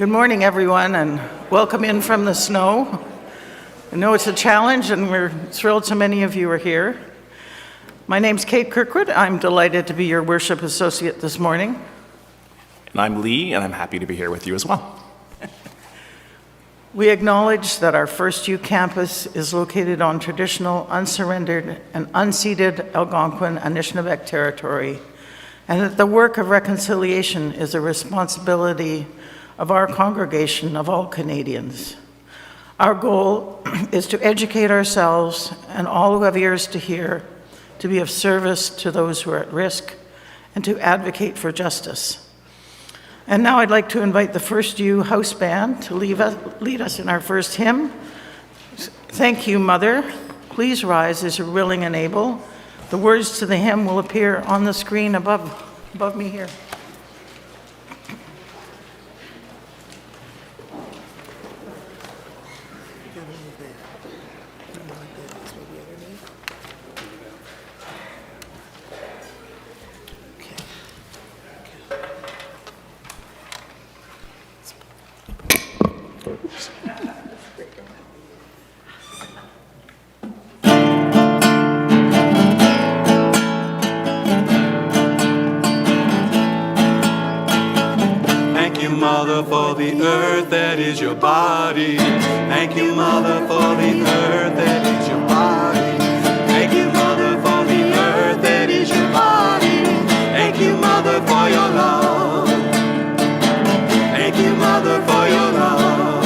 Good morning, everyone, and welcome in from the snow. I know it's a challenge, and we're thrilled so many of you are here. My name's Kate Kirkwood. I'm delighted to be your worship associate this morning. And I'm Lee, and I'm happy to be here with you as well. We acknowledge that our FirstU campus is located on traditional, unsurrendered, and unceded Algonquin Anishinaabe territory, and that the work of reconciliation is a responsibility of our congregation of all Canadians. Our goal is to educate ourselves and all who have ears to hear, to be of service to those who are at risk, and to advocate for justice. And now I'd like to invite the FirstU house band to lead us in our first hymn. Thank you, Mother. Please rise as you're willing and able. The words to the hymn will appear on the screen above me here. Mother, for the earth that is your body. Thank you, Mother, for the earth that is your body. Thank you, Mother, for the earth that is your body. Thank you, Mother, for your love. Thank you, Mother, for your love.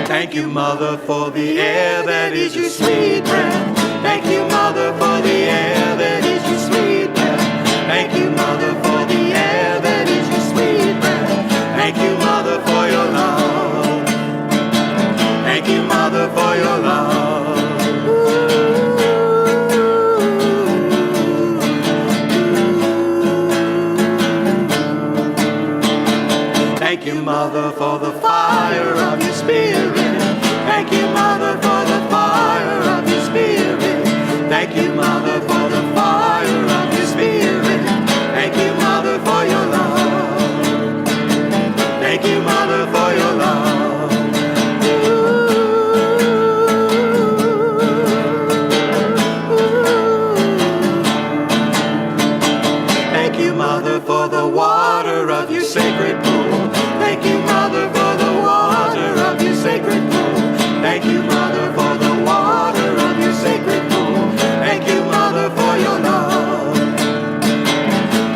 Thank you, Mother, for the air that is your sweet breath. Thank you, Mother, for the air that is your sweet breath. Thank you, Mother, for the air that is your sweet breath. Thank you, Mother, for your love. Thank you, Mother, for your love. Thank you, Mother, for the fire of your spirit. Thank you, Mother, for the fire of your spirit. Thank you, Mother, for the fire of your spirit. Thank you, Mother, for your love. Thank you, Mother, for your love. Thank you, Mother, for the water of your sacred pool. Thank you, Mother, for the water of your sacred pool. Thank you, Mother, for the water of your sacred pool. Thank you, Mother, for your love.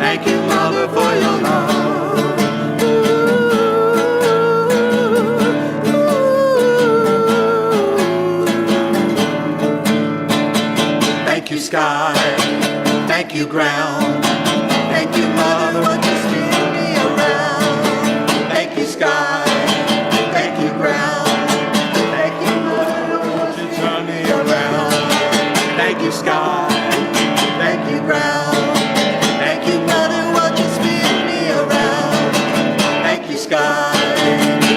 Thank you, Mother, for your love. Thank you, sky. Thank you, ground. Thank you, Mother, for just spinning me around. Thank you, sky. Thank you, ground. Thank you, sky. Thank you, ground. Thank you, Mother, won't you spin me around? Thank you, sky.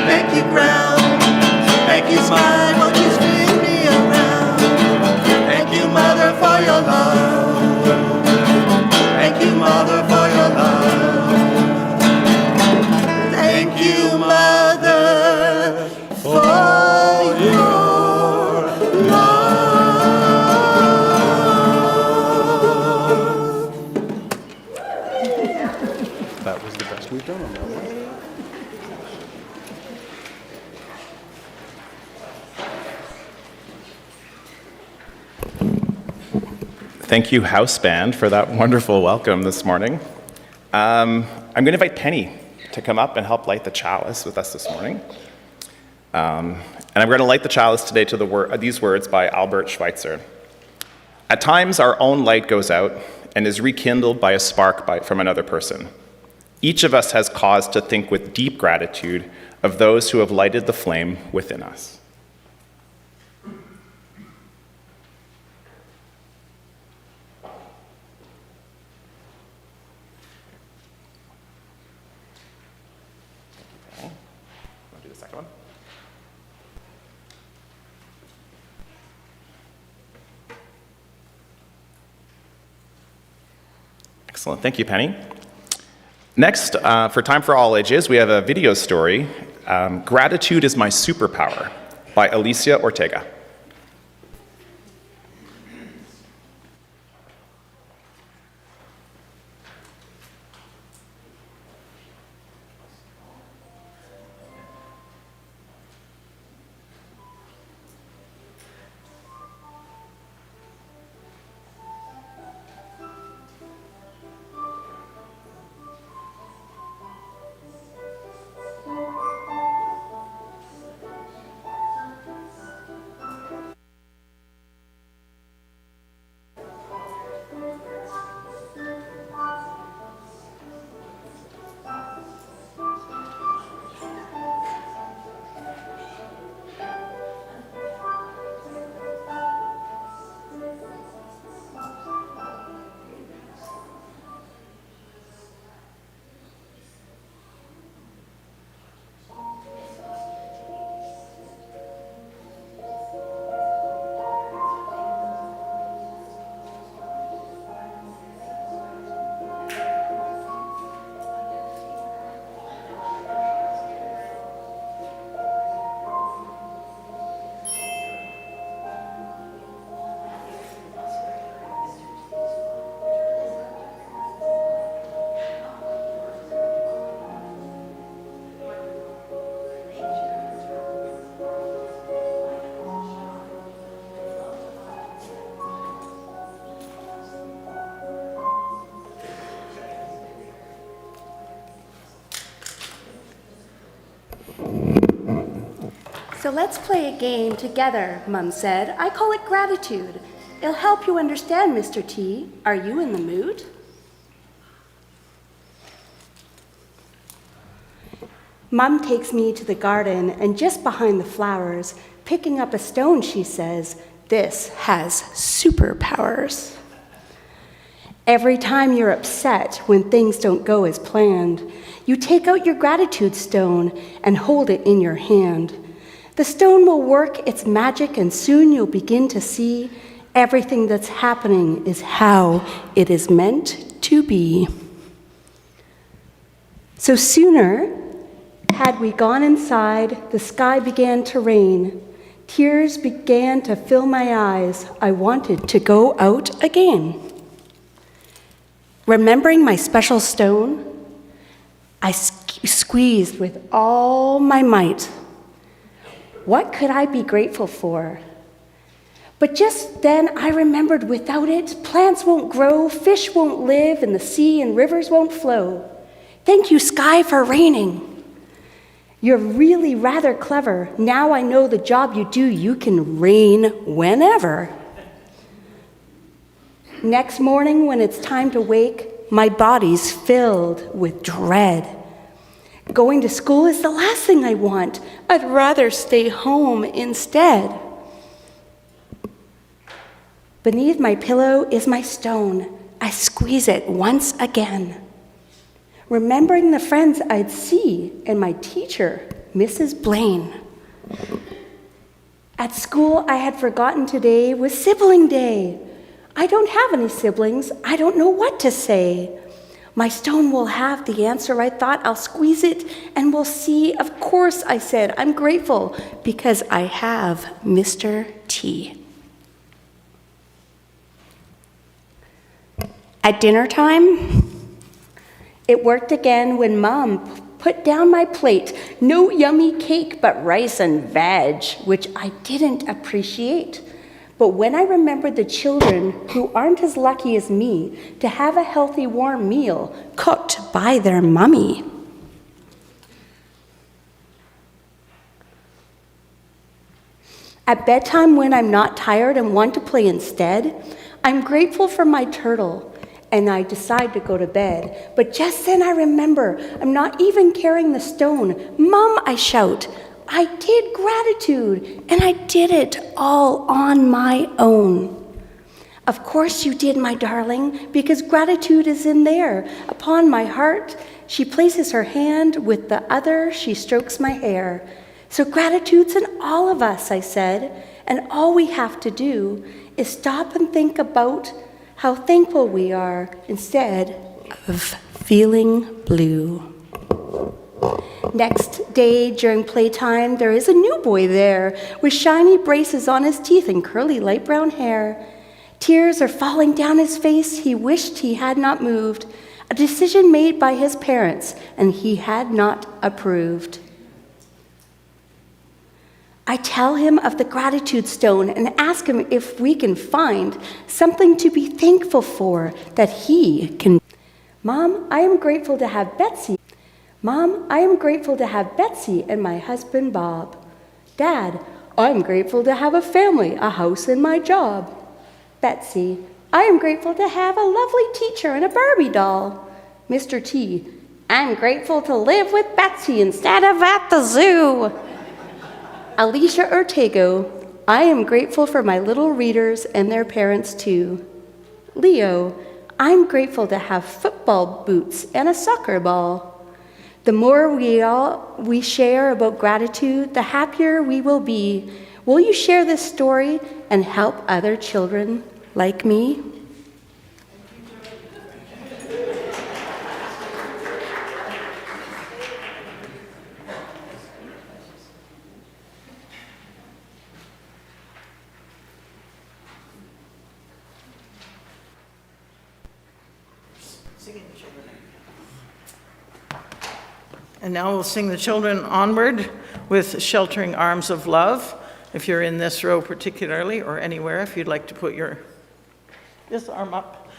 Thank you, ground. Thank you, sky, won't you spin me around? Thank you, Mother, for your love. Thank you, Mother, for your love. Thank you, Mother, for your love. That was the best we've done on that one. Thank you, house band, for that wonderful welcome this morning. I'm going to invite Penny to come up and help light the chalice with us this morning. And I'm going to light the chalice today to these words by Albert Schweitzer. At times, our own light goes out and is rekindled by a spark from another person. Each of us has cause to think with deep gratitude of those who have lighted the flame within us. Okay. I'll do the second one. Excellent. Thank you, Penny. Next, for Time for All Ages, we have a video story, Gratitude is My Superpower by Alicia Ortega. So let's play a game together, Mum said. I call it gratitude. It'll help you understand, Mr. T. Are you in the mood? Mum takes me to the garden, and just behind the flowers, picking up a stone, she says, "This has superpowers." Every time you're upset when things don't go as planned, you take out your gratitude stone and hold it in your hand. The stone will work its magic, and soon you'll begin to see everything that's happening is how it is meant to be. So sooner, had we gone inside, the sky began to rain. Tears began to fill my eyes. I wanted to go out again. Remembering my special stone, I squeezed with all my might. What could I be grateful for? But just then I remembered without it, plants won't grow, fish won't live, and the sea and rivers won't flow. Thank you, sky, for raining. You're really rather clever. Now I know the job you do, you can rain whenever. Next morning, when it's time to wake, my body's filled with dread. Going to school is the last thing I want. I'd rather stay home instead. Beneath my pillow is my stone. I squeeze it once again. Remembering the friends I'd see and my teacher, Mrs. Blaine. At school, I had forgotten today was sibling day. I don't have any siblings. I don't know what to say. My stone will have the answer. I thought I'll squeeze it and we'll see. Of course, I said, I'm grateful because I have Mr. T. At dinner time, it worked again when Mom put down my plate. No yummy cake, but rice and veg, which I didn't appreciate. But when I remembered the children who aren't as lucky as me to have a healthy, warm meal cooked by their mummy. At bedtime, when I'm not tired and want to play instead, I'm grateful for my turtle, and I decide to go to bed. But just then I remember I'm not even carrying the stone. Mom, I shout. I did gratitude, and I did it all on my own. Of course you did, my darling, because gratitude is in there. Upon my heart, she places her hand, with the other she strokes my hair. So gratitude's in all of us, I said, and all we have to do is stop and think about how thankful we are instead of feeling blue. Next day, during playtime, there is a new boy there with shiny braces on his teeth and curly light brown hair. Tears are falling down his face. He wished he had not moved, a decision made by his parents, and he had not approved. I tell him of the gratitude stone and ask him if we can find something to be thankful for that he can. Mom, I am grateful to have Betsy. Mom, I am grateful to have Betsy and my husband Bob. Dad, I'm grateful to have a family, a house, and my job. Betsy, I am grateful to have a lovely teacher and a Barbie doll. Mr. T, I'm grateful to live with Betsy instead of at the zoo. Alicia Ortego, I am grateful for my little readers and their parents too. Leo, I'm grateful to have football boots and a soccer ball. The more we share about gratitude, the happier we will be. Will you share this story and help other children like me? And now we'll sing the children onward with Sheltering Arms of Love. If you're in this row particularly, or anywhere, if you'd like to put this arm up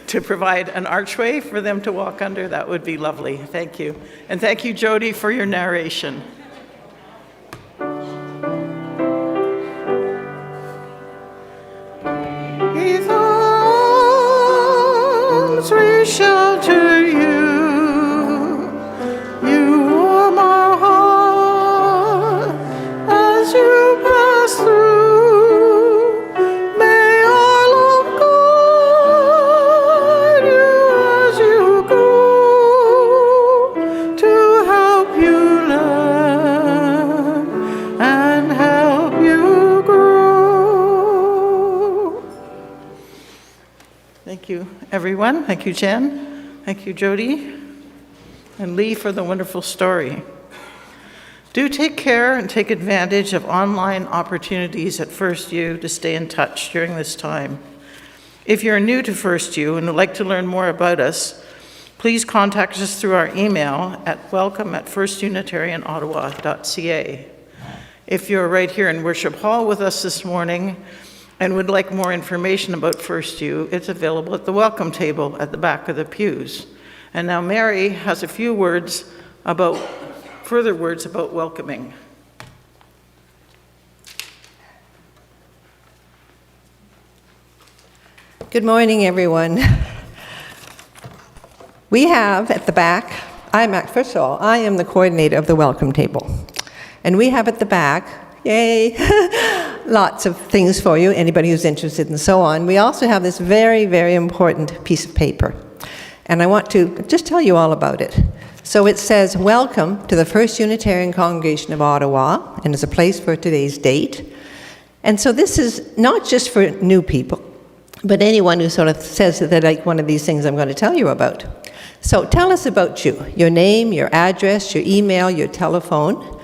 to provide an archway for them to walk under, that would be lovely. Thank you. And thank you, Jody, for your narration. With arms we shelter you. Thank you, everyone. Thank you, Jen. Thank you, Jody. And Lee for the wonderful story. Do take care and take advantage of online opportunities at FirstU to stay in touch during this time. If you're new to FirstU and would like to learn more about us, please contact us through our email at welcome@firstunitarianottawa.ca. If you're right here in Worship Hall with us this morning and would like more information about FirstU, it's available at the welcome table at the back of the pews. And now Mary has a few further words about welcoming. Good morning, everyone. We have at the back, first of all, I am the coordinator of the welcome table. And we have at the back, yay, lots of things for you, anybody who's interested and so on. We also have this very, very important piece of paper. And I want to just tell you all about it. So it says, welcome to the First Unitarian Congregation of Ottawa, and is a place for today's date. And so this is not just for new people, but anyone who sort of says that they like one of these things I'm going to tell you about. So tell us about you, your name, your address, your email, your telephone.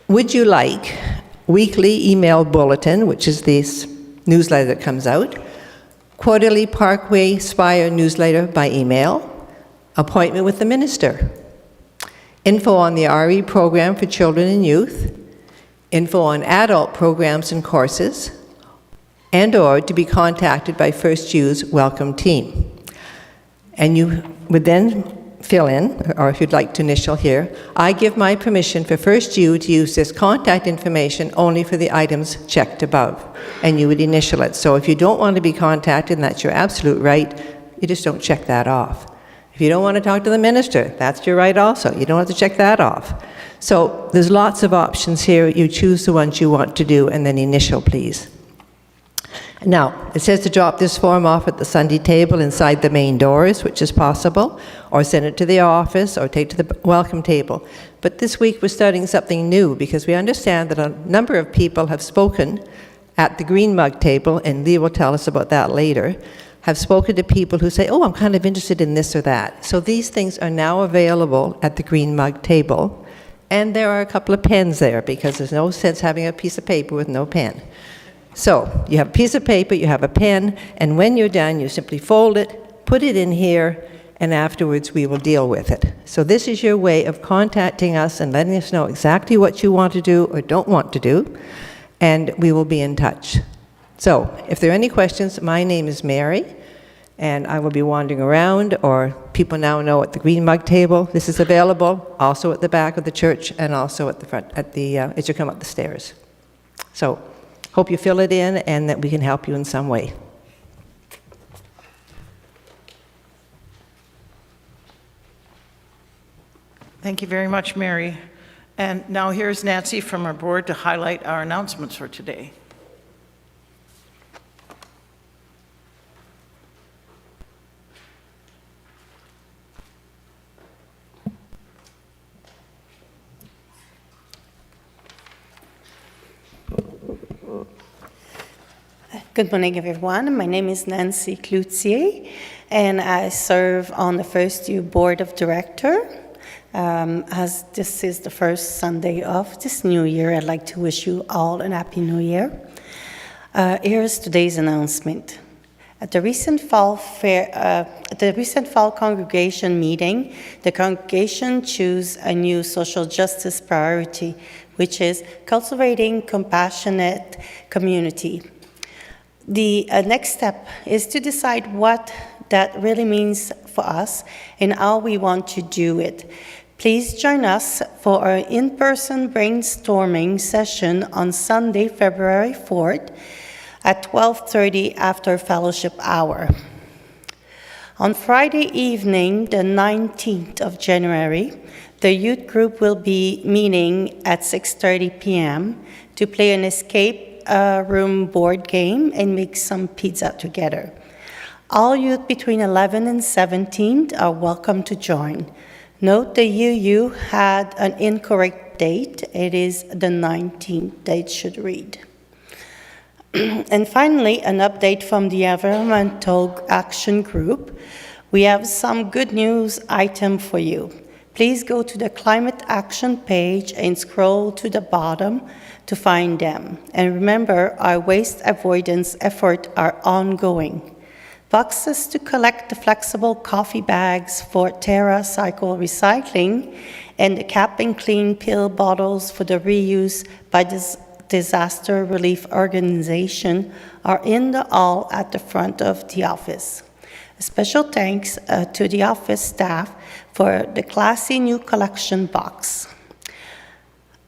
Would you like weekly email bulletin, which is this newsletter that comes out, quarterly Parkway Spire newsletter by email, appointment with the minister, info on the RE program for children and youth, info on adult programs and courses, and/or to be contacted by FirstU's welcome team. And you would then fill in, or if you'd like to initial here, I give my permission for FirstU to use this contact information only for the items checked above. And you would initial it. So if you don't want to be contacted, and that's your absolute right, you just don't check that off. If you don't want to talk to the minister, that's your right also. You don't have to check that off. So there's lots of options here. You choose the ones you want to do and then initial, please. Now, it says to drop this form off at the Sunday table inside the main doors, which is possible, or send it to the office, or take to the welcome table. But this week we're starting something new because we understand that a number of people have spoken at the green mug table, and Lee will tell us about that later, have spoken to people who say, oh, I'm kind of interested in this or that. So these things are now available at the green mug table, and there are a couple of pens there, because there's no sense having a piece of paper with no pen. So you have a piece of paper, you have a pen, and when you're done, you simply fold it, put it in here, and afterwards we will deal with it. So this is your way of contacting us and letting us know exactly what you want to do or don't want to do, and we will be in touch. So if there are any questions, my name is Mary, and I will be wandering around, or people now know at the green mug table. This is available also at the back of the church and also at the front, as you come up the stairs. So hope you fill it in and that we can help you in some way. Thank you very much, Mary. And now here's Nancy from our board to highlight our announcements for today. Good morning, everyone. My name is Nancy Cloutier, and I serve on the FirstU Board of Directors. As this is the first Sunday of this new year, I'd like to wish you all a Happy New Year. Here's today's announcement. At the recent fall congregation meeting, the congregation chose a new social justice priority, which is cultivating compassionate community. The next step is to decide what that really means for us and how we want to do it. Please join us for our in-person brainstorming session on Sunday, February 4th at 12:30 after fellowship hour. On Friday evening, the 19th of January, the youth group will be meeting at 6:30 p.m. to play an escape room board game and make some pizza together. All youth between 11 and 17 are welcome to join. Note the UU had an incorrect date. It is the 19th date should read. And finally, an update from the Environmental Action Group. We have some good news item for you. Please go to the Climate Action page and scroll to the bottom to find them. And remember, our waste avoidance efforts are ongoing. Boxes to collect the flexible coffee bags for TerraCycle recycling and the cap and clean pill bottles for the reuse by this disaster relief organization are in the hall at the front of the office. A special thanks to the office staff for the classy new collection box.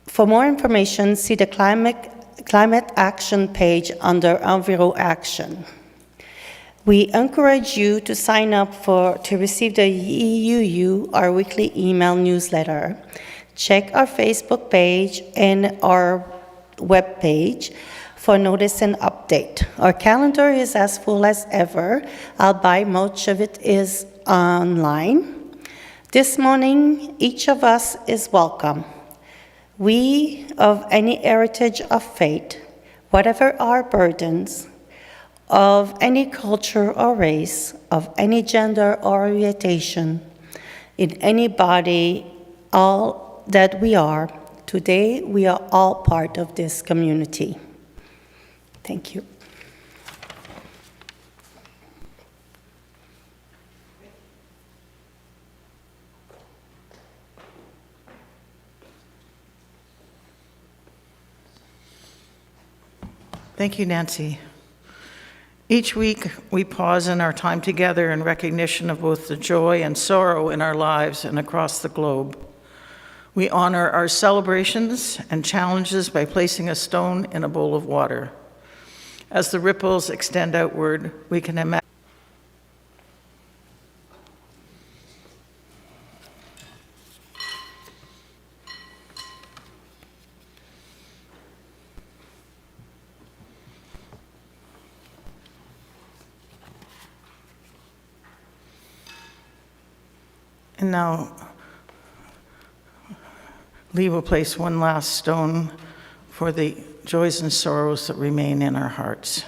For more information, see the Climate Action page under Enviro Action. We encourage you to sign up to receive the EUU, our weekly email newsletter. Check our Facebook page and our web page for notice and update. Our calendar is as full as ever, albeit much of it is online. This morning, each of us is welcome. We, of any heritage of faith, whatever our burdens, of any culture or race, of any gender or orientation, in any body, all that we are, today we are all part of this community. Thank you. Thank you, Nancy. Each week, we pause in our time together in recognition of both the joy and sorrow in our lives and across the globe. We honor our celebrations and challenges by placing a stone in a bowl of water. As the ripples extend outward, we can imagine And now, Lee will place one last stone for the joys and sorrows that remain in our hearts.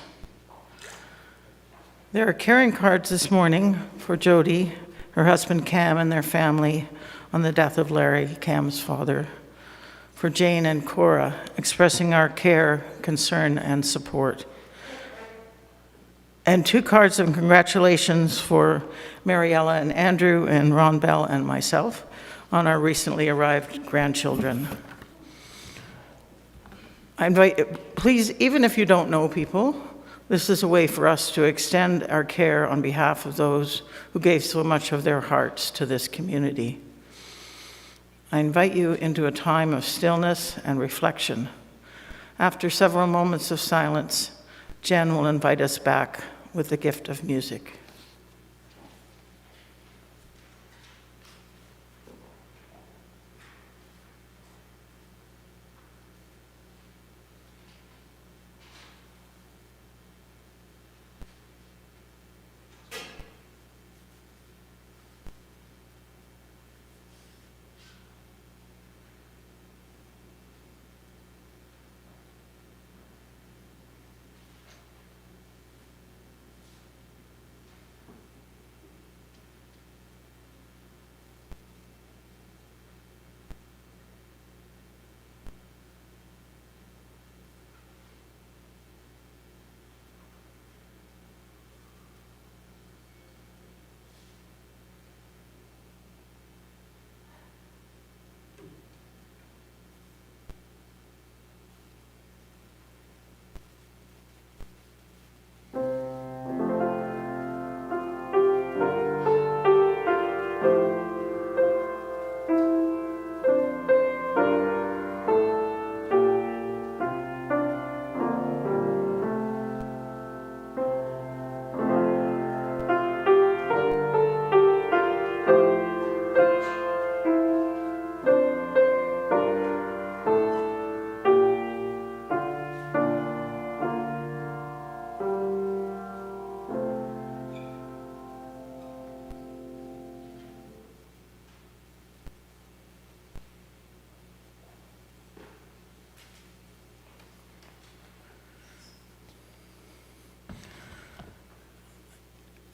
There are caring cards this morning for Jody, her husband Cam, and their family on the death of Larry, Cam's father. For Jane and Cora, expressing our care, concern, and support. And 2 cards of congratulations for Mariella and Andrew and Ron Bell and myself on our recently arrived grandchildren. I invite, please, even if you don't know people, this is a way for us to extend our care on behalf of those who gave so much of their hearts to this community. I invite you into a time of stillness and reflection. After several moments of silence, Jen will invite us back with the gift of music.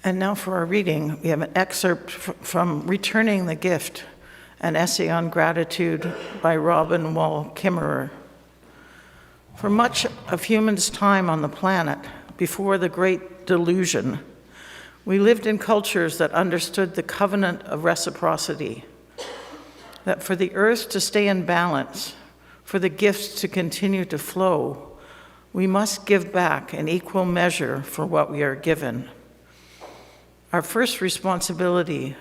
And now for our reading, we have an excerpt from Returning the Gift, an essay on gratitude by Robin Wall Kimmerer. For much of humans' time on the planet, before the Great Delusion, we lived in cultures that understood the covenant of reciprocity, that for the earth to stay in balance, for the gifts to continue to flow, we must give back an equal measure for what we are given. Our first responsibility,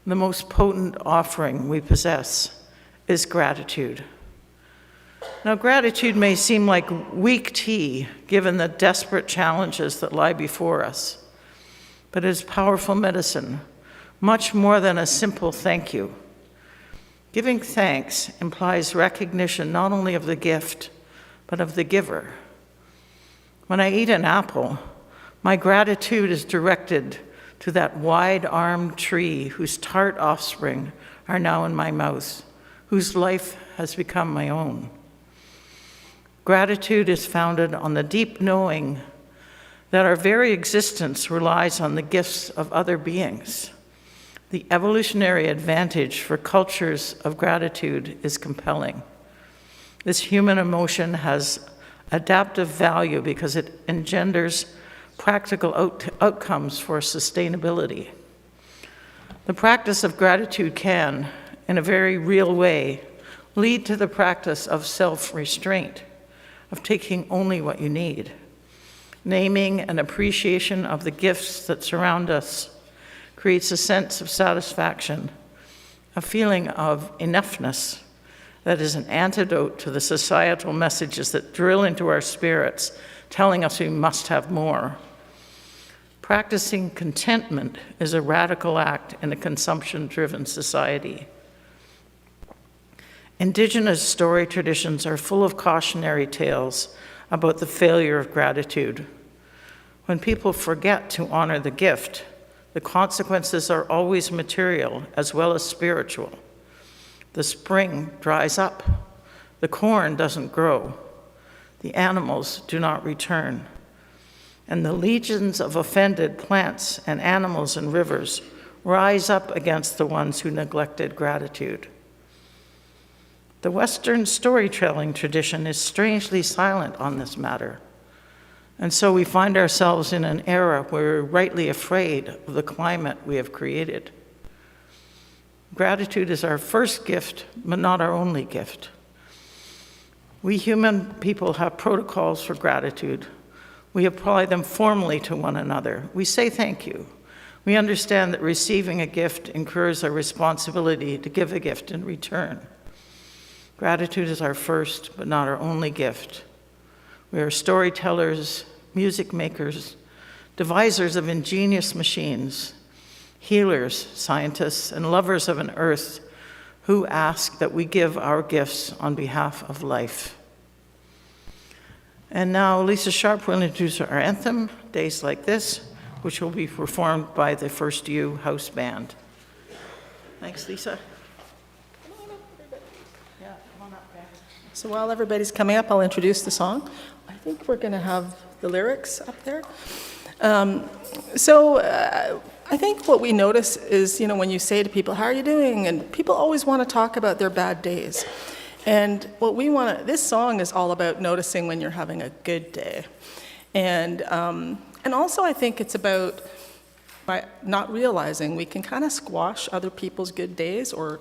the most potent offering we possess, is gratitude. Now, gratitude may seem like weak tea given the desperate challenges that lie before us, but it is powerful medicine, much more than a simple thank you. Giving thanks implies recognition not only of the gift, but of the giver. When I eat an apple, my gratitude is directed to that wide-armed tree whose tart offspring are now in my mouth, whose life has become my own. Gratitude is founded on the deep knowing that our very existence relies on the gifts of other beings. The evolutionary advantage for cultures of gratitude is compelling. This human emotion has adaptive value because it engenders practical outcomes for sustainability. The practice of gratitude can, in a very real way, lead to the practice of self-restraint, of taking only what you need. Naming and appreciation of the gifts that surround us creates a sense of satisfaction, a feeling of enoughness that is an antidote to the societal messages that drill into our spirits, telling us we must have more. Practicing contentment is a radical act in a consumption-driven society. Indigenous story traditions are full of cautionary tales about the failure of gratitude. When people forget to honor the gift, the consequences are always material as well as spiritual. The spring dries up. The corn doesn't grow. the animals do not return. And the legions of offended plants and animals and rivers rise up against the ones who neglected gratitude. The Western storytelling tradition is strangely silent on this matter. And so we find ourselves in an era where we're rightly afraid of the climate we have created. Gratitude is our first gift, but not our only gift. We human people have protocols for gratitude. We apply them formally to one another. We say thank you. We understand that receiving a gift incurs a responsibility to give a gift in return. Gratitude is our first, but not our only gift. We are storytellers, music makers, devisers of ingenious machines, healers, scientists, and lovers of an earth who ask that we give our gifts on behalf of life. And now Lisa Sharp will introduce our anthem, Days Like This, which will be performed by the FirstU House Band. Thanks, Lisa. So while everybody's coming up, I'll introduce the song. I think we're going to have the lyrics up there. I think what we notice is, when you say to people, how are you doing? And people always want to talk about their bad days. And what we want to, this song is all about noticing when you're having a good day. And also I think it's about, by not realizing, we can kind of squash other people's good days or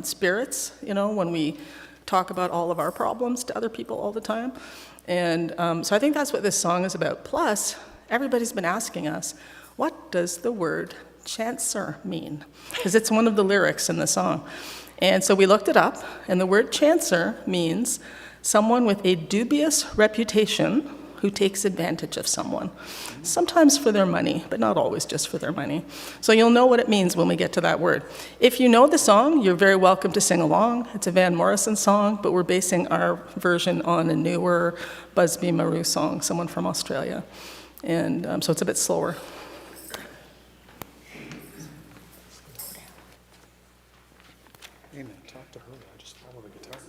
spirits, when we talk about all of our problems to other people all the time. And so I think that's what this song is about. Plus, everybody's been asking us, what does the word chancer mean? Because it's one of the lyrics in the song. And so we looked it up, and the word chancer means someone with a dubious reputation who takes advantage of someone, sometimes for their money, but not always just for their money. So you'll know what it means when we get to that word. If you know the song, you're very welcome to sing along. It's a Van Morrison song, but we're basing our version on a newer Busby Marou song, someone from Australia. And so it's a bit slower. Amen. Talk to her. I just follow the guitar.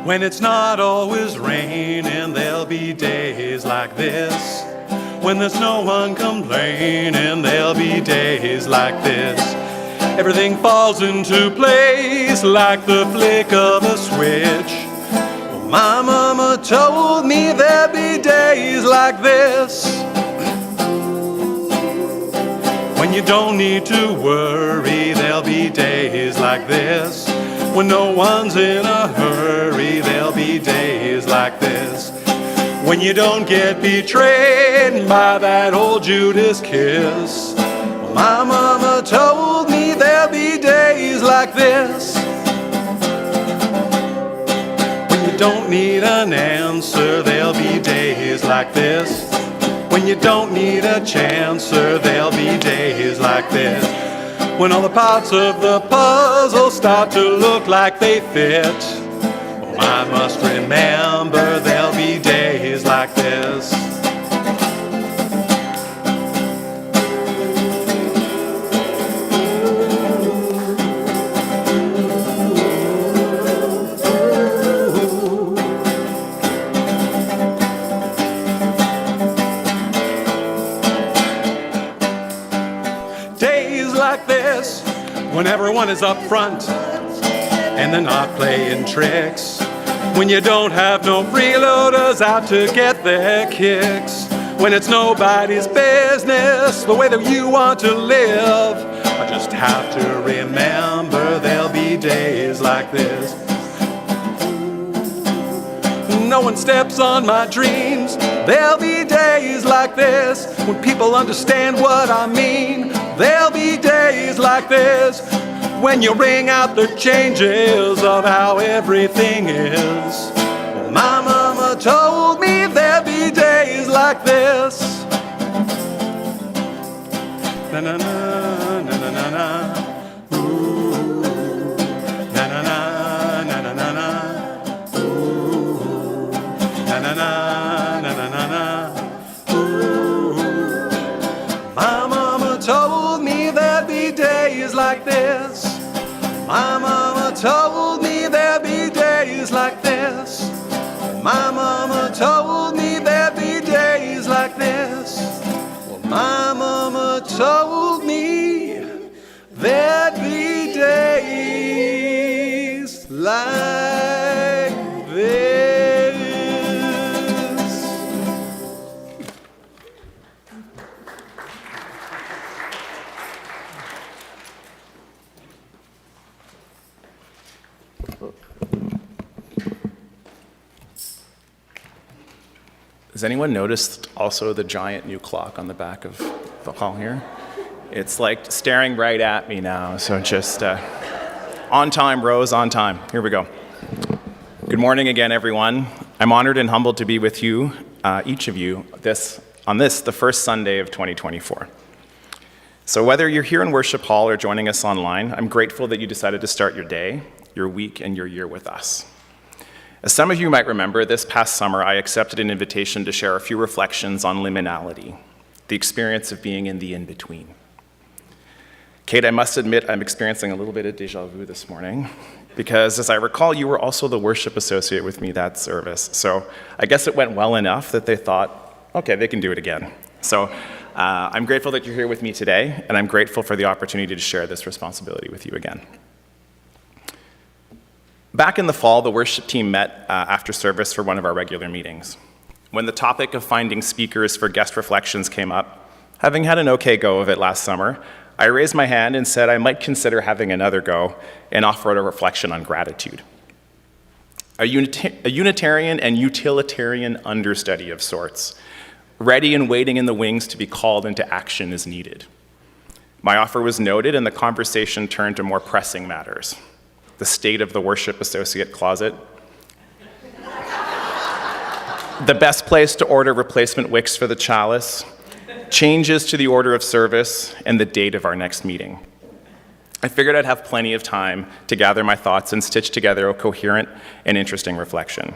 When it's not always raining, there'll be days like this. When there's no one complaining, there'll be days like this. Everything falls into place like the flick of a switch. Well, my mama told me there'd be days like this. When you don't need to worry, there'll be days like this. When no one's in a hurry, there'll be days like this. When you don't get betrayed by that old Judas kiss. Well, my mama told me there'll be days like this. When you don't need an answer, there'll be days like this. When you don't need a chancer, there'll be days like this. When all the parts of the puzzle start to look like they fit. Oh, I must remember there'll be days like this. When everyone is up front and they're not playing tricks. When you don't have no freeloaders out to get their kicks. When it's nobody's business the way that you want to live. I just have to remember there'll be days like this. No one steps on my dreams. There'll be days like this. When people understand what I mean. There'll be days like this. When you ring out the changes of how everything is. Well, my mama told me there'll be days like this. Na na na na na na. Ooh. Na na na na na na. My mama told me there'd be days like this. My mama told me there'd be days like this. Well, my mama told me there'd be days like this. Has anyone noticed also the giant new clock on the back of the hall here? It's like staring right at me now, so just on time, Rose, on time. Here we go. Good morning again, everyone. I'm honored and humbled to be with you, each of you, on this, the first Sunday of 2024. So whether you're here in Worship Hall or joining us online, I'm grateful that you decided to start your day, your week, and your year with us. As some of you might remember, this past summer I accepted an invitation to share a few reflections on liminality, the experience of being in the in-between. Kate, I must admit I'm experiencing a little bit of deja vu this morning, because as I recall, you were also the worship associate with me that service. So I guess it went well enough that they thought, okay, they can do it again. So I'm grateful that you're here with me today, and I'm grateful for the opportunity to share this responsibility with you again. Back in the fall, the worship team met after service for one of our regular meetings. When the topic of finding speakers for guest reflections came up, having had an okay go of it last summer, I raised my hand and said I might consider having another go and offered a reflection on gratitude. A Unitarian and utilitarian understudy of sorts, ready and waiting in the wings to be called into action as needed. My offer was noted, and the conversation turned to more pressing matters. The state of the worship associate closet, the best place to order replacement wicks for the chalice, changes to the order of service, and the date of our next meeting. I figured I'd have plenty of time to gather my thoughts and stitch together a coherent and interesting reflection.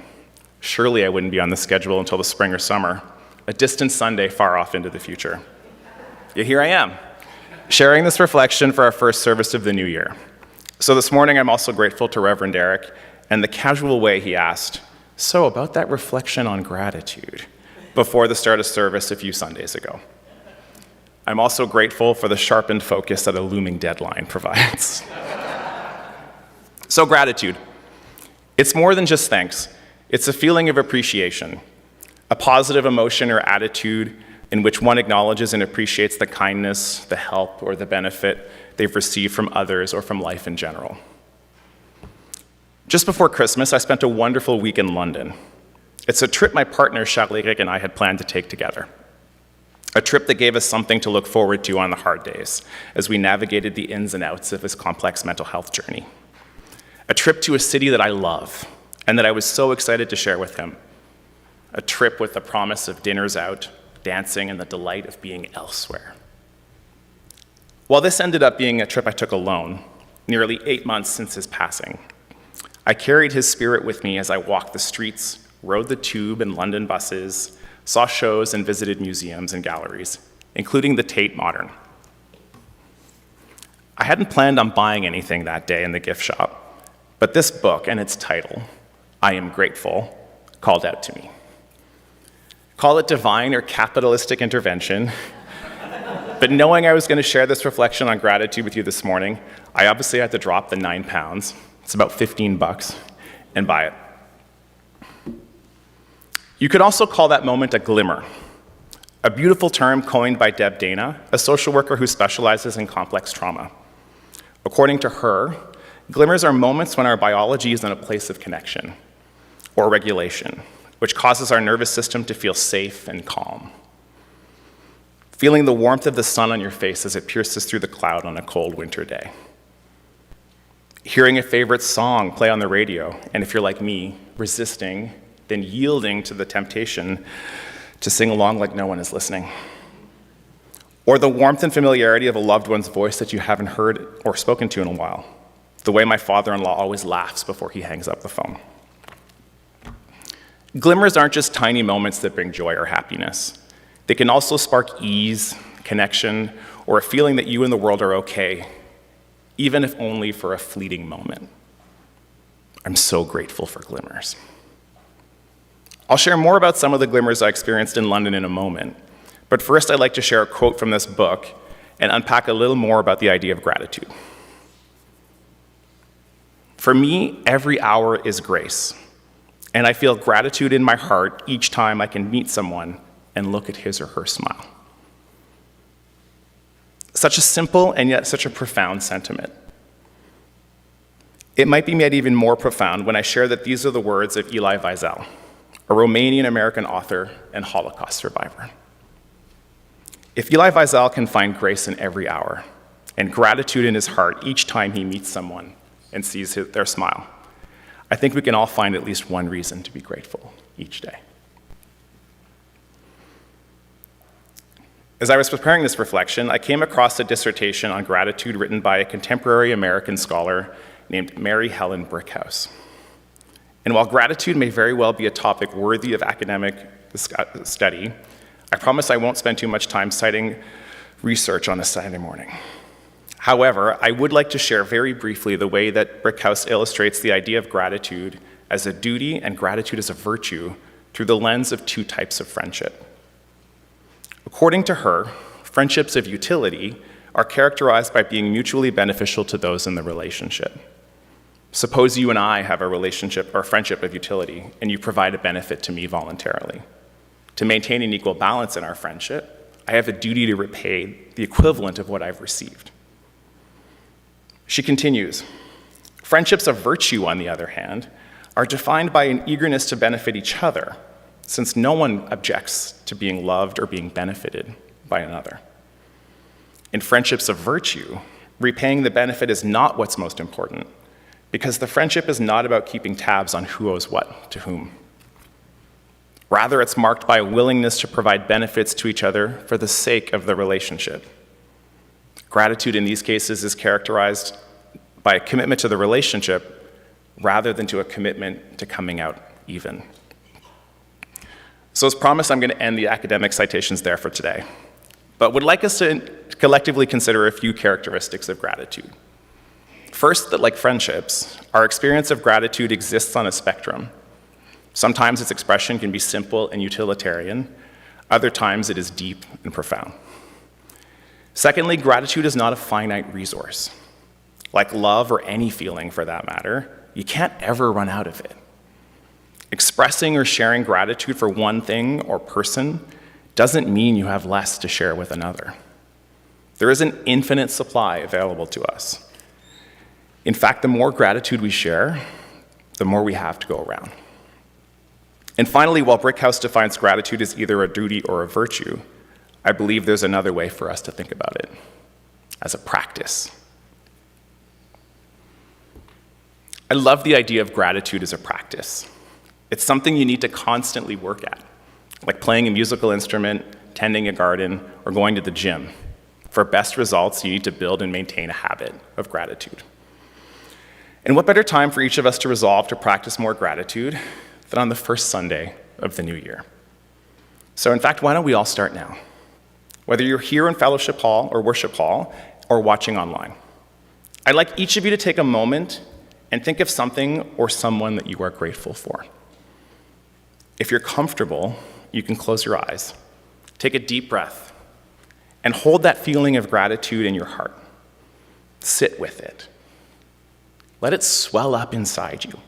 Surely I wouldn't be on the schedule until the spring or summer, a distant Sunday far off into the future. Yet here I am, sharing this reflection for our first service of the new year. So this morning, I'm also grateful to Reverend Eric and the casual way he asked, so about that reflection on gratitude, before the start of service a few Sundays ago. I'm also grateful for the sharpened focus that a looming deadline provides. So gratitude. It's more than just thanks. It's a feeling of appreciation, a positive emotion or attitude in which one acknowledges and appreciates the kindness, the help, or the benefit they've received from others or from life in general. Just before Christmas, I spent a wonderful week in London. It's a trip my partner, Charles-Éric, and I had planned to take together. A trip that gave us something to look forward to on the hard days as we navigated the ins and outs of his complex mental health journey. A trip to a city that I love and that I was so excited to share with him. A trip with the promise of dinners out, dancing, and the delight of being elsewhere. While this ended up being a trip I took alone, nearly 8 months since his passing, I carried his spirit with me as I walked the streets, rode the tube and London buses, saw shows and visited museums and galleries, including the Tate Modern. I hadn't planned on buying anything that day in the gift shop, but this book and its title, I Am Grateful, called out to me. Call it divine or capitalistic intervention, but knowing I was going to share this reflection on gratitude with you this morning, I obviously had to drop the £9, it's about $15, and buy it. You could also call that moment a glimmer, a beautiful term coined by Deb Dana, a social worker who specializes in complex trauma. According to her, glimmers are moments when our biology is in a place of connection or regulation, which causes our nervous system to feel safe and calm. Feeling the warmth of the sun on your face as it pierces through the cloud on a cold winter day. Hearing a favorite song play on the radio, and if you're like me, resisting, then yielding to the temptation to sing along like no one is listening. Or the warmth and familiarity of a loved one's voice that you haven't heard or spoken to in a while. The way my father-in-law always laughs before he hangs up the phone. Glimmers aren't just tiny moments that bring joy or happiness. They can also spark ease, connection, or a feeling that you and the world are okay, even if only for a fleeting moment. I'm so grateful for glimmers. I'll share more about some of the glimmers I experienced in London in a moment, but first I'd like to share a quote from this book and unpack a little more about the idea of gratitude. For me, every hour is grace, and I feel gratitude in my heart each time I can meet someone and look at his or her smile. Such a simple and yet such a profound sentiment. It might be made even more profound when I share that these are the words of Elie Wiesel, a Romanian-American author and Holocaust survivor. If Elie Wiesel can find grace in every hour and gratitude in his heart each time he meets someone and sees their smile, I think we can all find at least one reason to be grateful each day. As I was preparing this reflection, I came across a dissertation on gratitude written by a contemporary American scholar named Mary Helen Brickhouse. And while gratitude may very well be a topic worthy of academic study, I promise I won't spend too much time citing research on a Saturday morning. However, I would like to share very briefly the way that Brickhouse illustrates the idea of gratitude as a duty and gratitude as a virtue through the lens of two types of friendship. According to her, friendships of utility are characterized by being mutually beneficial to those in the relationship. Suppose you and I have a relationship or friendship of utility, and you provide a benefit to me voluntarily. To maintain an equal balance in our friendship, I have a duty to repay the equivalent of what I've received. She continues, friendships of virtue, on the other hand, are defined by an eagerness to benefit each other, since no one objects to being loved or being benefited by another. In friendships of virtue, repaying the benefit is not what's most important, because the friendship is not about keeping tabs on who owes what to whom. Rather, it's marked by a willingness to provide benefits to each other for the sake of the relationship. Gratitude in these cases is characterized by a commitment to the relationship rather than to a commitment to coming out even. So as promised, I'm going to end the academic citations there for today, but would like us to collectively consider a few characteristics of gratitude. First, that like friendships, our experience of gratitude exists on a spectrum. Sometimes its expression can be simple and utilitarian. Other times it is deep and profound. Secondly, gratitude is not a finite resource. Like love or any feeling for that matter, you can't ever run out of it. Expressing or sharing gratitude for one thing or person doesn't mean you have less to share with another. There is an infinite supply available to us. In fact, the more gratitude we share, the more we have to go around. And finally, while Brickhouse defines gratitude as either a duty or a virtue, I believe there's another way for us to think about it, as a practice. I love the idea of gratitude as a practice. It's something you need to constantly work at, like playing a musical instrument, tending a garden, or going to the gym. For best results, you need to build and maintain a habit of gratitude. And what better time for each of us to resolve to practice more gratitude than on the first Sunday of the new year? So in fact, why don't we all start now? Whether you're here in Fellowship Hall or Worship Hall or watching online, I'd like each of you to take a moment and think of something or someone that you are grateful for. If you're comfortable, you can close your eyes, take a deep breath, and hold that feeling of gratitude in your heart. Sit with it. Let it swell up inside you.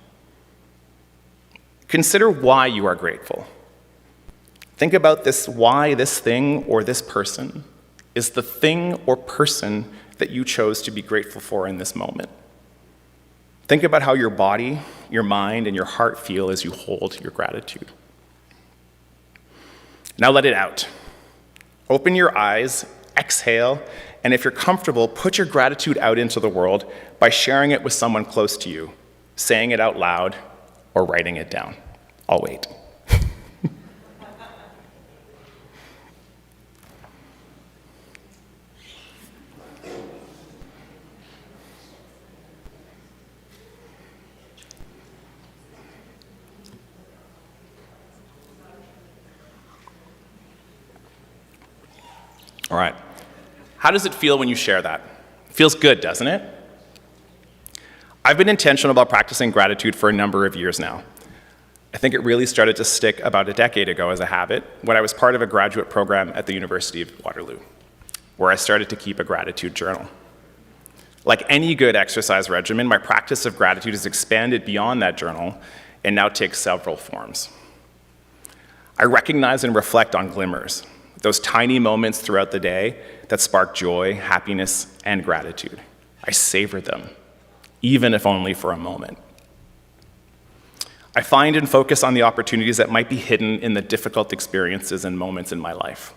Consider why you are grateful. Think about this, why this thing or this person is the thing or person that you chose to be grateful for in this moment. Think about how your body, your mind, and your heart feel as you hold your gratitude. Now let it out. Open your eyes, exhale, and if you're comfortable, put your gratitude out into the world by sharing it with someone close to you, saying it out loud, or writing it down. I'll wait. All right. How does it feel when you share that? It feels good, doesn't it? I've been intentional about practicing gratitude for a number of years now. I think it really started to stick about a decade ago as a habit when I was part of a graduate program at the University of Waterloo, where I started to keep a gratitude journal. Like any good exercise regimen, my practice of gratitude has expanded beyond that journal and now takes several forms. I recognize and reflect on glimmers, those tiny moments throughout the day that spark joy, happiness, and gratitude. I savor them, even if only for a moment. I find and focus on the opportunities that might be hidden in the difficult experiences and moments in my life.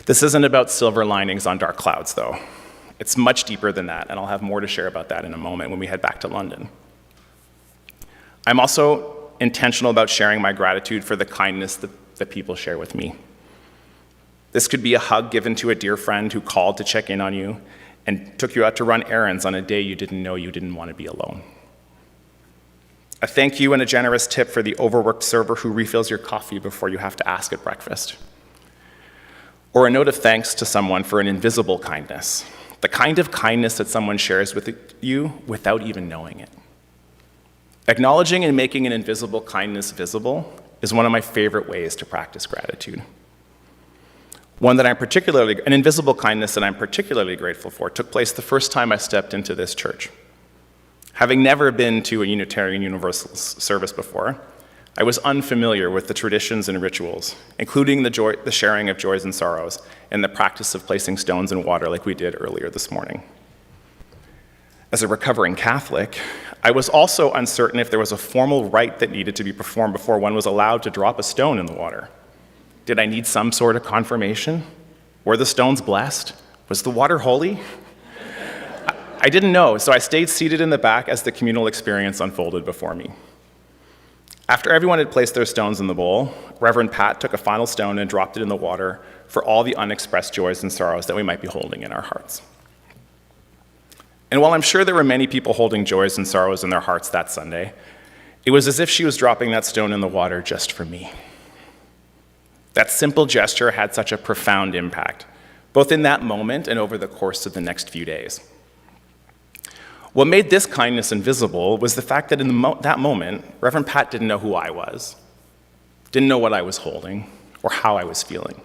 This isn't about silver linings on dark clouds, though. It's much deeper than that, and I'll have more to share about that in a moment when we head back to London. I'm also intentional about sharing my gratitude for the kindness that people share with me. This could be a hug given to a dear friend who called to check in on you and took you out to run errands on a day you didn't know you didn't want to be alone. A thank you and a generous tip for the overworked server who refills your coffee before you have to ask at breakfast. Or a note of thanks to someone for an invisible kindness, the kind of kindness that someone shares with you without even knowing it. Acknowledging and making an invisible kindness visible is one of my favorite ways to practice gratitude. An invisible kindness that I'm particularly grateful for took place the first time I stepped into this church. Having never been to a Unitarian Universal service before, I was unfamiliar with the traditions and rituals, including the sharing of joys and sorrows and the practice of placing stones in water like we did earlier this morning. As a recovering Catholic, I was also uncertain if there was a formal rite that needed to be performed before one was allowed to drop a stone in the water. Did I need some sort of confirmation? Were the stones blessed? Was the water holy? I didn't know, so I stayed seated in the back as the communal experience unfolded before me. After everyone had placed their stones in the bowl, Reverend Pat took a final stone and dropped it in the water for all the unexpressed joys and sorrows that we might be holding in our hearts. And while I'm sure there were many people holding joys and sorrows in their hearts that Sunday, it was as if she was dropping that stone in the water just for me. That simple gesture had such a profound impact, both in that moment and over the course of the next few days. What made this kindness invisible was the fact that in that moment, Reverend Pat didn't know who I was, didn't know what I was holding, or how I was feeling.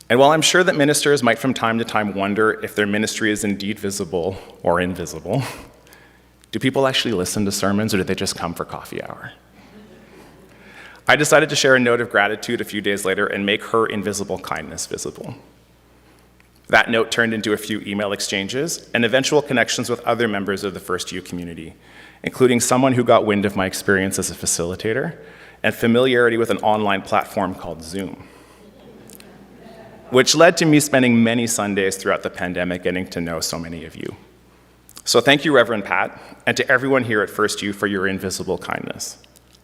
And while I'm sure that ministers might from time to time wonder if their ministry is indeed visible or invisible, do people actually listen to sermons, or do they just come for coffee hour? I decided to share a note of gratitude a few days later and make her invisible kindness visible. That note turned into a few email exchanges and eventual connections with other members of the FirstU community, including someone who got wind of my experience as a facilitator and familiarity with an online platform called Zoom, which led to me spending many Sundays throughout the pandemic getting to know so many of you. So thank you, Reverend Pat, and to everyone here at FirstU for your invisible kindness.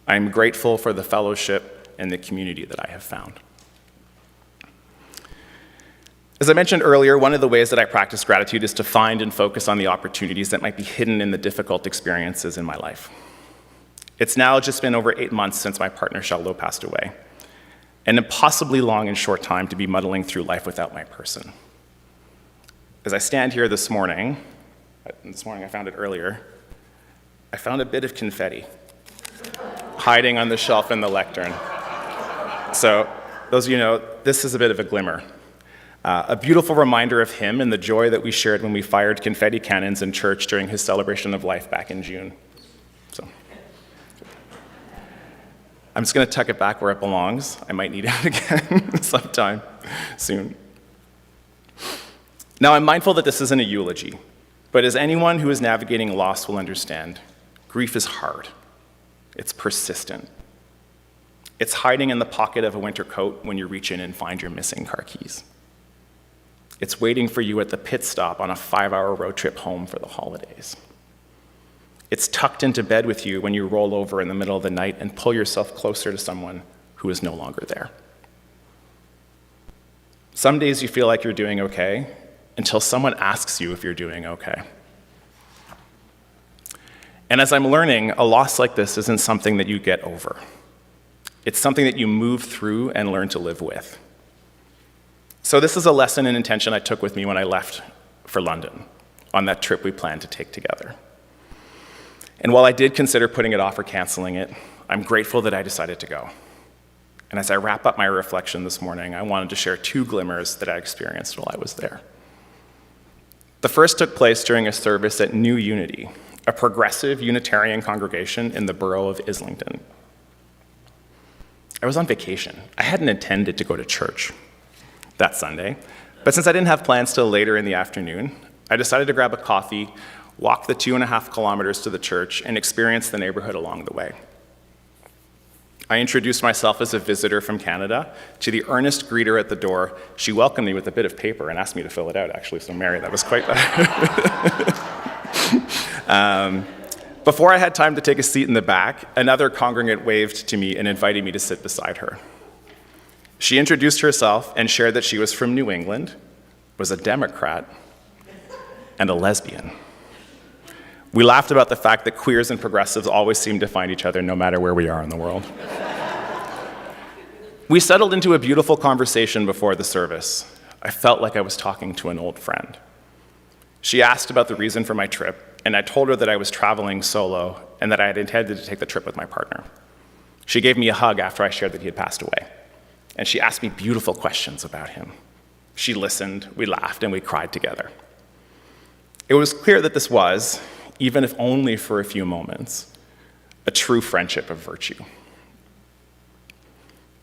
I am grateful for the fellowship and the community that I have found. As I mentioned earlier, one of the ways that I practice gratitude is to find and focus on the opportunities that might be hidden in the difficult experiences in my life. It's now just been over 8 months since my partner Charlotte passed away, an impossibly long and short time to be muddling through life without my person. As I stand here this morning I found it earlier, I found a bit of confetti hiding on the shelf in the lectern. So those of you know, this is a bit of a glimmer. A beautiful reminder of him and the joy that we shared when we fired confetti cannons in church during his celebration of life back in June. So I'm just going to tuck it back where it belongs. I might need it again sometime soon. Now, I'm mindful that this isn't a eulogy, but as anyone who is navigating loss will understand, grief is hard. It's persistent. It's hiding in the pocket of a winter coat when you reach in and find your missing car keys. It's waiting for you at the pit stop on a 5-hour road trip home for the holidays. It's tucked into bed with you when you roll over in the middle of the night and pull yourself closer to someone who is no longer there. Some days you feel like you're doing okay until someone asks you if you're doing okay. And as I'm learning, a loss like this isn't something that you get over. It's something that you move through and learn to live with. So this is a lesson and intention I took with me when I left for London. on that trip we planned to take together. And while I did consider putting it off or canceling it, I'm grateful that I decided to go. And as I wrap up my reflection this morning, I wanted to share 2 glimmers that I experienced while I was there. The first took place during a service at New Unity, a progressive Unitarian congregation in the borough of Islington. I was on vacation. I hadn't intended to go to church that Sunday, but since I didn't have plans till later in the afternoon, I decided to grab a coffee, walk the 2.5 kilometers to the church, and experience the neighborhood along the way. I introduced myself as a visitor from Canada. To the earnest greeter at the door, she welcomed me with a bit of paper and asked me to fill it out, actually. So, Mary, that was quite... Before I had time to take a seat in the back, another congregant waved to me and invited me to sit beside her. She introduced herself and shared that she was from New England, was a Democrat, and a lesbian. We laughed about the fact that queers and progressives always seem to find each other no matter where we are in the world. We settled into a beautiful conversation before the service. I felt like I was talking to an old friend. She asked about the reason for my trip, and I told her that I was traveling solo and that I had intended to take the trip with my partner. She gave me a hug after I shared that he had passed away, and she asked me beautiful questions about him. She listened, we laughed, and we cried together. It was clear that this was, even if only for a few moments, a true friendship of virtue.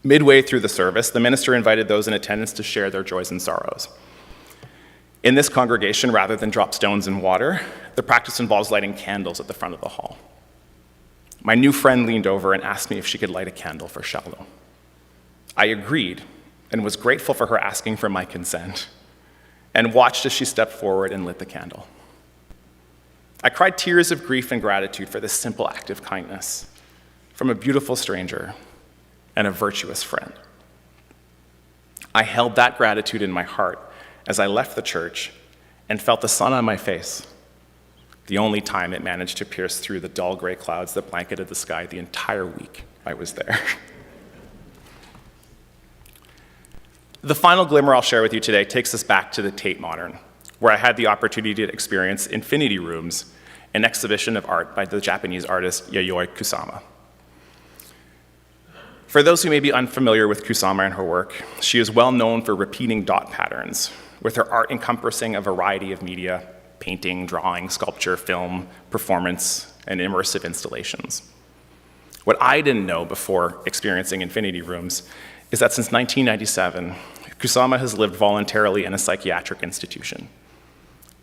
Midway through the service, the minister invited those in attendance to share their joys and sorrows. In this congregation, rather than drop stones in water, the practice involves lighting candles at the front of the hall. My new friend leaned over and asked me if she could light a candle for Shallow. I agreed and was grateful for her asking for my consent, and watched as she stepped forward and lit the candle. I cried tears of grief and gratitude for this simple act of kindness from a beautiful stranger and a virtuous friend. I held that gratitude in my heart as I left the church and felt the sun on my face, the only time it managed to pierce through the dull gray clouds that blanketed the sky the entire week I was there. The final glimmer I'll share with you today takes us back to the Tate Modern, where I had the opportunity to experience Infinity Rooms, an exhibition of art by the Japanese artist Yayoi Kusama. For those who may be unfamiliar with Kusama and her work, she is well known for repeating dot patterns, with her art encompassing a variety of media: painting, drawing, sculpture, film, performance, and immersive installations. What I didn't know before experiencing Infinity Rooms is that since 1997, Kusama has lived voluntarily in a psychiatric institution,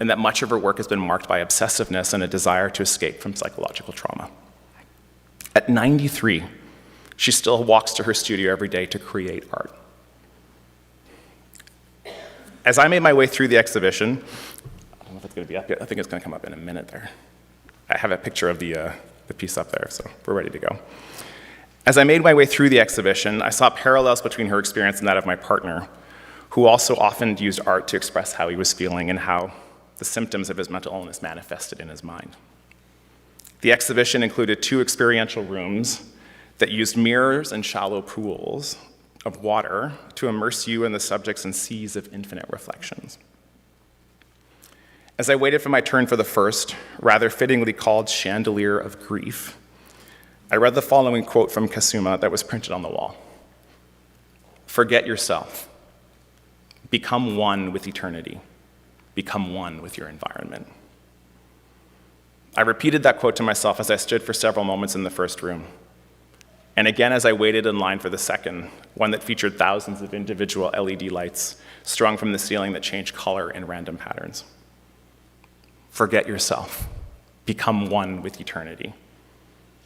and that much of her work has been marked by obsessiveness and a desire to escape from psychological trauma. At 93, she still walks to her studio every day to create art. As I made my way through the exhibition, I don't know if it's going to be up yet. I think it's going to come up in a minute there. I have a picture of the piece up there, so we're ready to go. As I made my way through the exhibition, I saw parallels between her experience and that of my partner, who also often used art to express how he was feeling and how the symptoms of his mental illness manifested in his mind. The exhibition included 2 experiential rooms that used mirrors and shallow pools of water to immerse you in the subjects and seas of infinite reflections. As I waited for my turn for the first, rather fittingly called Chandelier of Grief, I read the following quote from Kusama that was printed on the wall. "Forget yourself. Become one with eternity. Become one with your environment." I repeated that quote to myself as I stood for several moments in the first room, and again as I waited in line for the second, one that featured thousands of individual LED lights strung from the ceiling that changed color in random patterns. Forget yourself. Become one with eternity.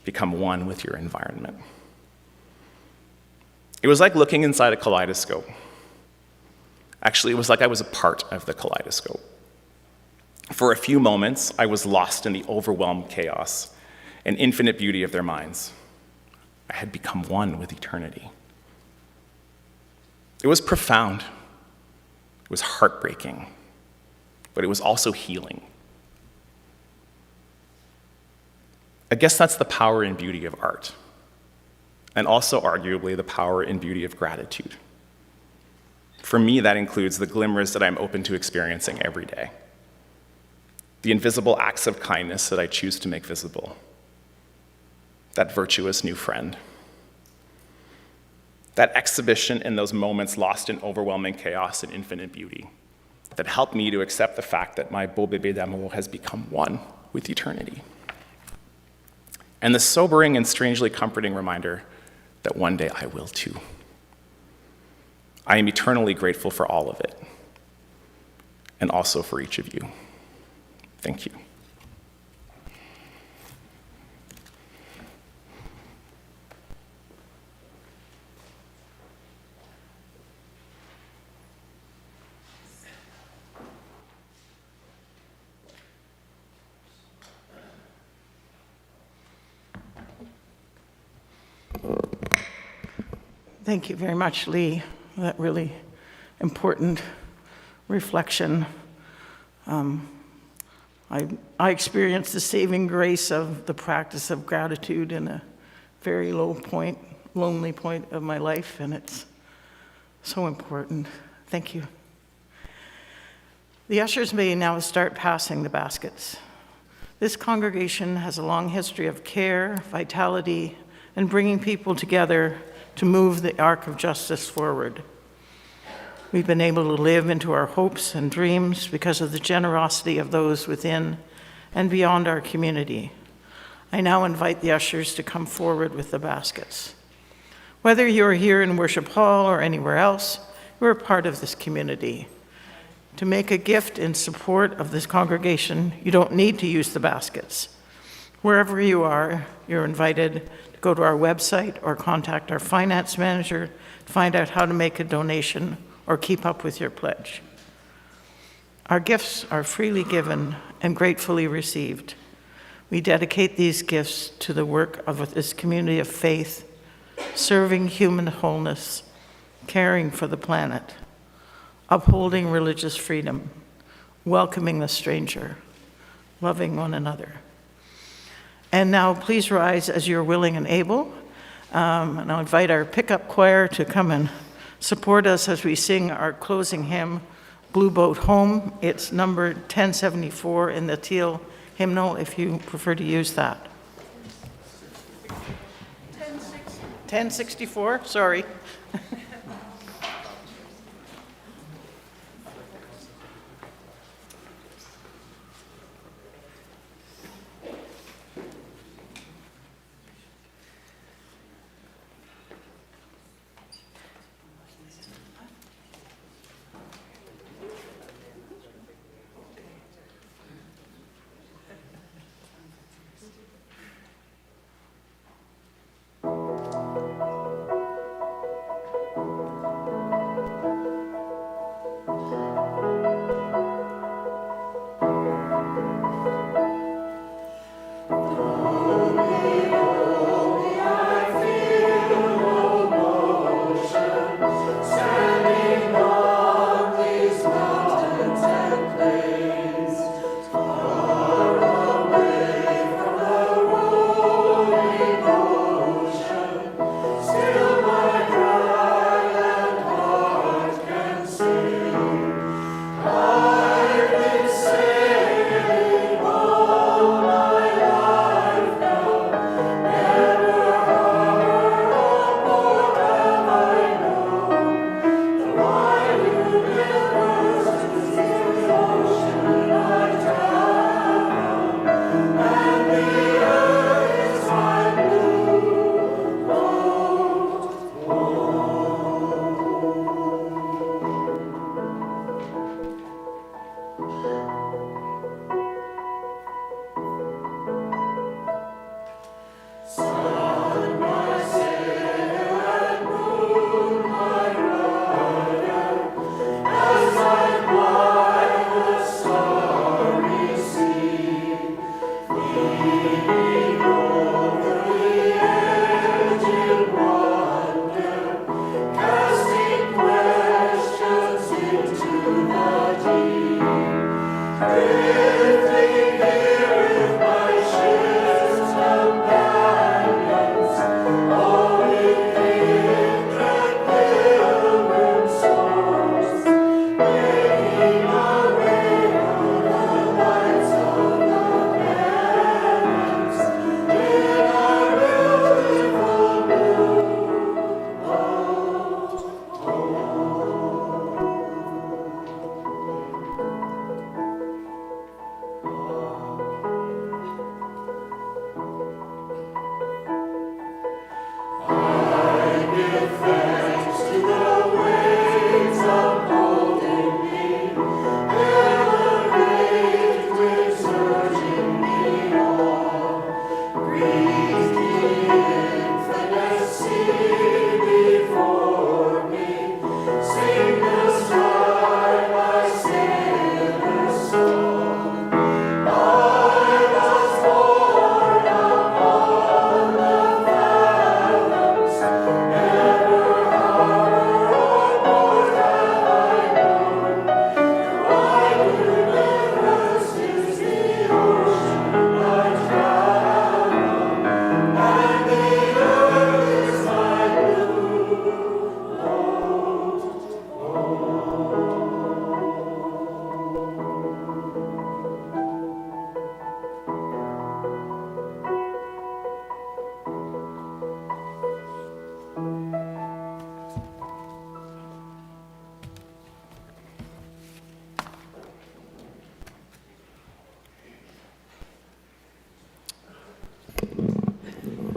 Become one with your environment. It was like looking inside a kaleidoscope. Actually, it was like I was a part of the kaleidoscope. For a few moments, I was lost in the overwhelmed chaos and infinite beauty of their minds. I had become one with eternity. It was profound. It was heartbreaking, but it was also healing. I guess that's the power and beauty of art, and also arguably the power and beauty of gratitude. For me, that includes the glimmers that I'm open to experiencing every day. the invisible acts of kindness that I choose to make visible, that virtuous new friend, that exhibition in those moments lost in overwhelming chaos and infinite beauty that helped me to accept the fact that my beau bébé d'amour has become one with eternity. And the sobering and strangely comforting reminder that one day I will too. I am eternally grateful for all of it, and also for each of you. Thank you. Thank you very much, Lee, for that really important reflection. I experienced the saving grace of the practice of gratitude in a very lonely point of my life, and it's so important. Thank you. The ushers may now start passing the baskets. This congregation has a long history of care, vitality, and bringing people together to move the arc of justice forward. We've been able to live into our hopes and dreams because of the generosity of those within and beyond our community. I now invite the ushers to come forward with the baskets. Whether you're here in Worship Hall or anywhere else, you're a part of this community. To make a gift in support of this congregation, you don't need to use the baskets. Wherever you are, you're invited to go to our website or contact our finance manager to find out how to make a donation or keep up with your pledge. Our gifts are freely given and gratefully received. We dedicate these gifts to the work of this community of faith, serving human wholeness, caring for the planet, upholding religious freedom, welcoming the stranger, loving one another. And now please rise as you're willing and able. And I'll invite our pickup choir to come and support us as we sing our closing hymn, Blue Boat Home. It's number 1074 in the teal hymnal, if you prefer to use that. 1064, sorry.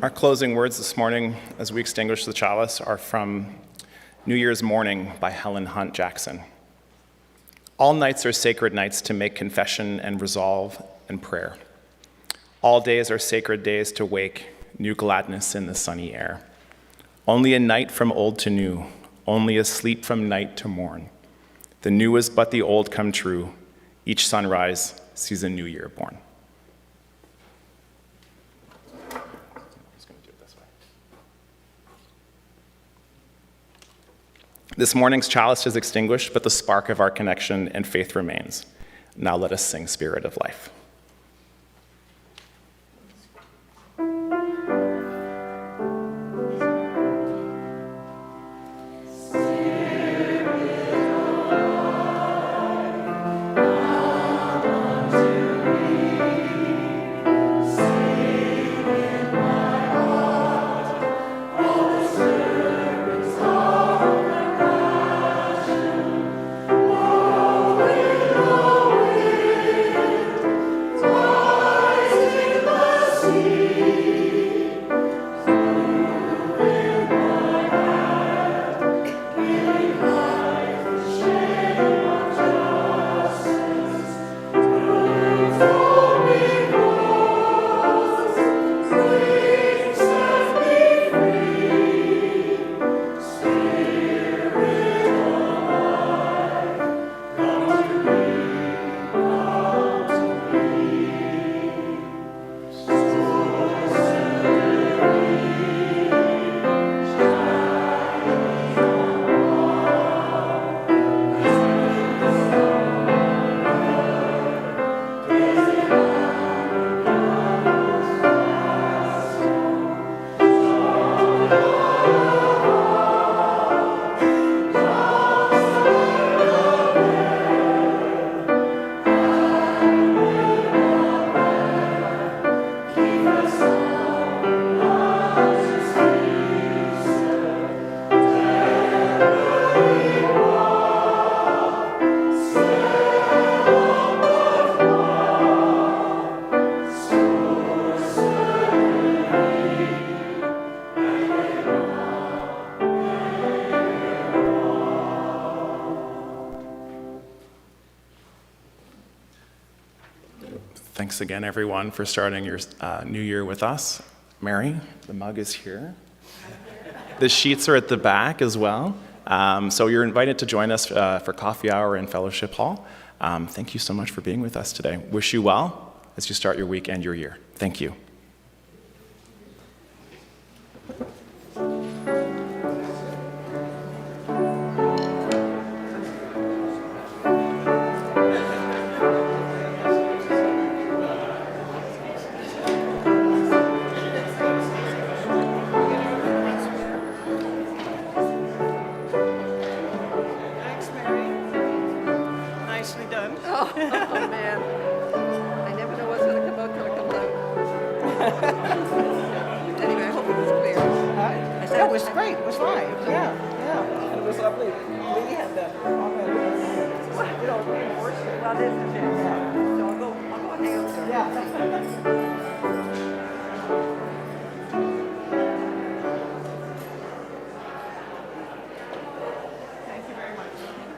Our closing words this morning as we extinguish the chalice are from New Year's Morning by Helen Hunt Jackson. All nights are sacred nights to make confession and resolve and prayer. All days are sacred days to wake new gladness in the sunny air. Only a night from old to new, only a sleep from night to morn. The new is but the old come true. Each sunrise sees a new year born. This morning's chalice is extinguished, but the spark of our connection and faith remains. Now let us sing Spirit of Life. Thanks again, everyone, for starting your new year with us. Mary, the mug is here. The sheets are at the back as well. So you're invited to join us for coffee hour in Fellowship Hall. Thank you so much for being with us today. Wish you well as you start your week and your year. Thank you. Nicely done. Oh, man. I never know what's going to come out till it comes out. Anyway, I hope it was clear. I said It was great, it was fine, yeah. It was lovely. We had the, Well, this is it. So I'll go hang out there. yeah.